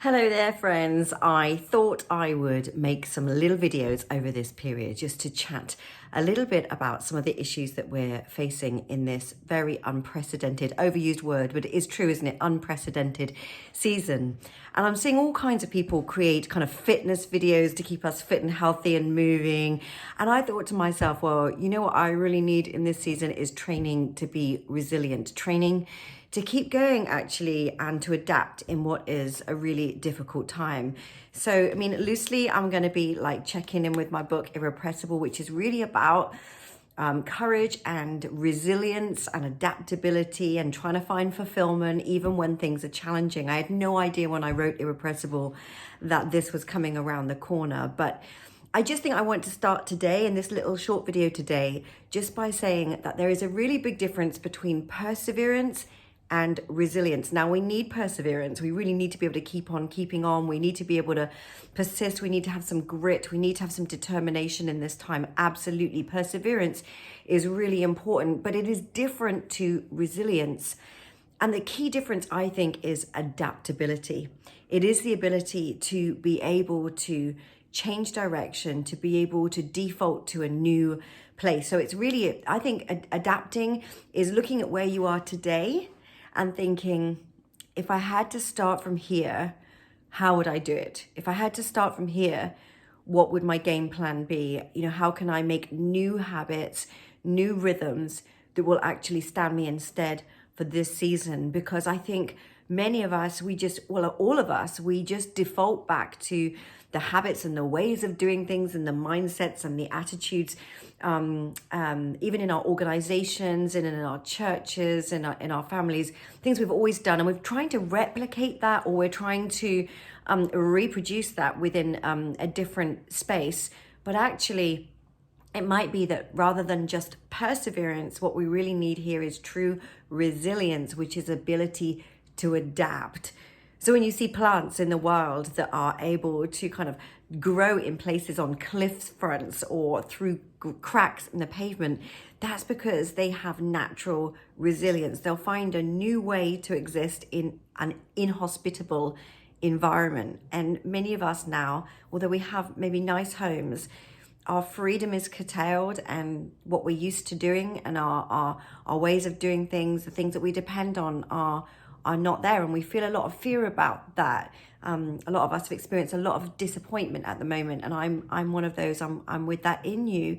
Hello there, friends. I thought I would make some little videos over this period just to chat a little bit about some of the issues that we're facing in this very unprecedented, overused word, but it is true, isn't it? Unprecedented season. And I'm seeing all kinds of people create kind of fitness videos to keep us fit and healthy and moving. And I thought to myself, well, you know what I really need in this season is training to be resilient, training to keep going actually, and to adapt in what is a really difficult time. So, I mean, loosely, I'm going to be like checking in with my book, Irrepressible, which is really about courage and resilience and adaptability and trying to find fulfillment even when things are challenging. I had no idea when I wrote Irrepressible that this was coming around the corner, but I just think I want to start today in this little short video today just by saying that there is a really big difference between perseverance and resilience. Now, we need perseverance. We really need to be able to keep on keeping on. We need to be able to persist. We need to have some grit. We need to have some determination in this time. Absolutely. Perseverance is really important, but it is different to resilience. And the key difference, I think, is adaptability. It is the ability to be able to change direction, to be able to default to a new place. So it's really, I think, adapting is looking at where you are today and thinking, if I had to start from here, how would I do it? If I had to start from here, what would my game plan be? You know, how can I make new habits, new rhythms that will actually stand me in stead for this season? Because I think many of us, all of us, we just default back to the habits and the ways of doing things and the mindsets and the attitudes, even in our organizations and in our churches and in our families, things we've always done. And we're trying to replicate that, or we're trying to reproduce that within a different space. But actually, it might be that rather than just perseverance, what we really need here is true resilience, which is ability to adapt. So when you see plants in the wild that are able to kind of grow in places on cliff fronts or through cracks in the pavement, that's because they have natural resilience. They'll find a new way to exist in an inhospitable environment. And many of us now, although we have maybe nice homes, our freedom is curtailed, and what we're used to doing and our ways of doing things, the things that we depend on are not there, and we feel a lot of fear about that. A lot of us have experienced a lot of disappointment at the moment, and I'm one of those. I'm with that in you,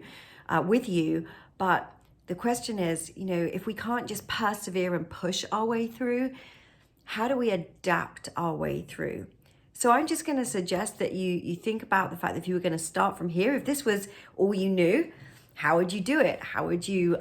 with you. But the question is, you know, if we can't just persevere and push our way through, how do we adapt our way through? So I'm just going to suggest that you think about the fact that if you were going to start from here, if this was all you knew, how would you do it? How would you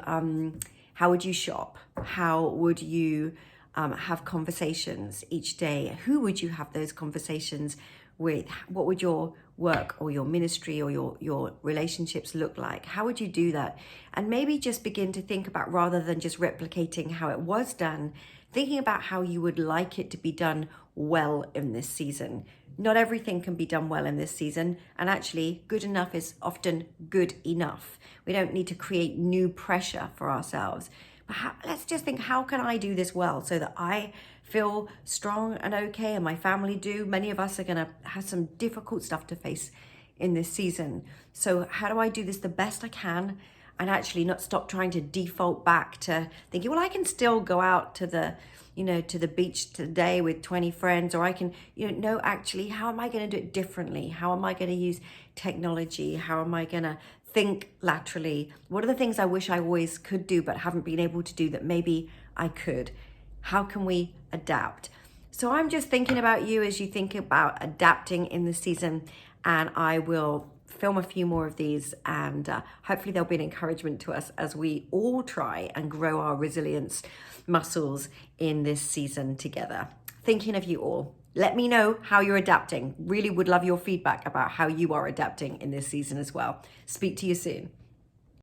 shop? How would you have conversations each day? Who would you have those conversations with? What would your work or your ministry or your relationships look like? How would you do that? And maybe just begin to think about, rather than just replicating how it was done, thinking about how you would like it to be done well in this season. Not everything can be done well in this season, and actually good enough is often good enough. We don't need to create new pressure for ourselves. But let's just think, how can I do this well so that I feel strong and okay, and my family do? Many of us are going to have some difficult stuff to face in this season. So how do I do this the best I can, and actually not stop trying to default back to thinking, well, I can still go out to the beach today with 20 friends, or I can, no, actually, how am I going to do it differently? How am I going to use technology? How am I going to think laterally? What are the things I wish I always could do but haven't been able to do that maybe I could? How can we adapt? So I'm just thinking about you as you think about adapting in the season, and I will film a few more of these, and hopefully there'll be an encouragement to us as we all try and grow our resilience muscles in this season together. Thinking of you all. Let me know how you're adapting. Really would love your feedback about how you are adapting in this season as well. Speak to you soon.